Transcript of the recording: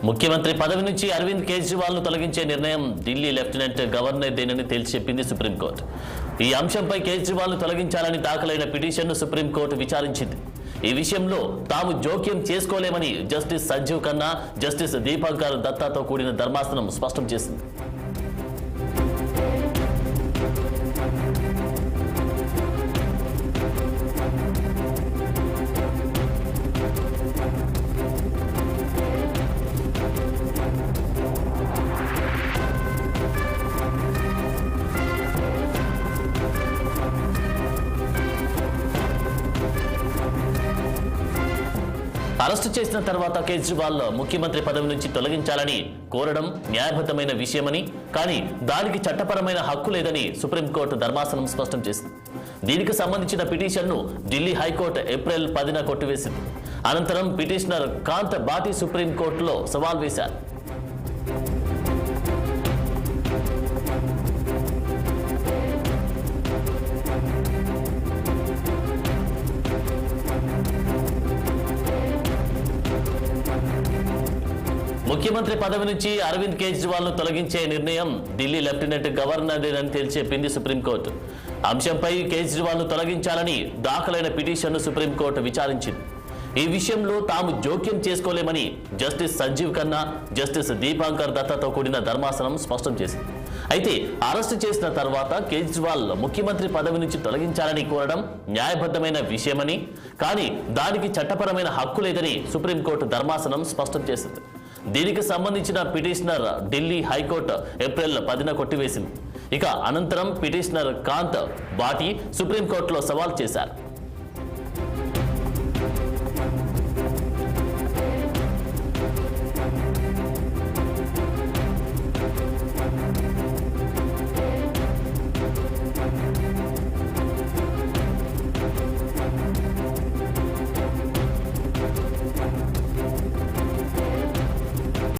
ముఖ్యమంత్రి పదవి నుంచి అరవింద్ కేజ్రీవాల్ను తొలగించే నిర్ణయం ఢిల్లీ లెఫ్టినెంట్ గవర్నర్దేనని తేల్చెప్పింది సుప్రీంకోర్టు. ఈ అంశంపై కేజ్రీవాల్ను తొలగించాలని దాఖలైన పిటిషన్ను సుప్రీంకోర్టు విచారించింది. ఈ విషయంలో తాము జోక్యం చేసుకోలేమని జస్టిస్ సంజీవ్ ఖన్నా, జస్టిస్ దీపంకర్ దత్తాతో కూడిన ధర్మాసనం స్పష్టం చేసింది. అరెస్టు చేసిన తర్వాత కేజ్రీవాల్ ముఖ్యమంత్రి పదవి నుంచి తొలగించాలని కోరడం న్యాయబద్ధమైన విషయమని, కానీ దానికి చట్టపరమైన హక్కు లేదని సుప్రీంకోర్టు ధర్మాసనం స్పష్టం చేసింది. దీనికి సంబంధించిన పిటిషన్ను ఢిల్లీ హైకోర్టు ఏప్రిల్ 10న కొట్టివేసింది. అనంతరం పిటిషనర్ కాంత్ బాటి సుప్రీంకోర్టులో సవాల్ వేశారు. ముఖ్యమంత్రి పదవి నుంచి అరవింద్ కేజ్రీవాల్ను తొలగించే నిర్ణయం ఢిల్లీ లెఫ్టినెంట్ గవర్నర్దేనని తేల్చెప్పింది సుప్రీంకోర్టు. అంశంపై కేజ్రీవాల్ను తొలగించాలని దాఖలైన పిటిషన్ను సుప్రీంకోర్టు విచారించింది. ఈ విషయంలో తాము జోక్యం చేసుకోలేమని జస్టిస్ సంజీవ్ ఖన్నా, జస్టిస్ దీపంకర్ దత్తాతో కూడిన ధర్మాసనం స్పష్టం చేసింది. అయితే అరెస్టు చేసిన తర్వాత కేజ్రీవాల్ ముఖ్యమంత్రి పదవి నుంచి తొలగించాలని కోరడం న్యాయబద్ధమైన విషయమని, కానీ దానికి చట్టపరమైన హక్కు లేదని సుప్రీంకోర్టు ధర్మాసనం స్పష్టం చేసింది. దీనికి సంబంధించిన పిటిషనర్ ఢిల్లీ హైకోర్టు ఏప్రిల్ 10న కొట్టివేసింది. ఇక అనంతరం పిటిషనర్ కాంత్ బాటి సుప్రీంకోర్టులో సవాల్ చేశారు.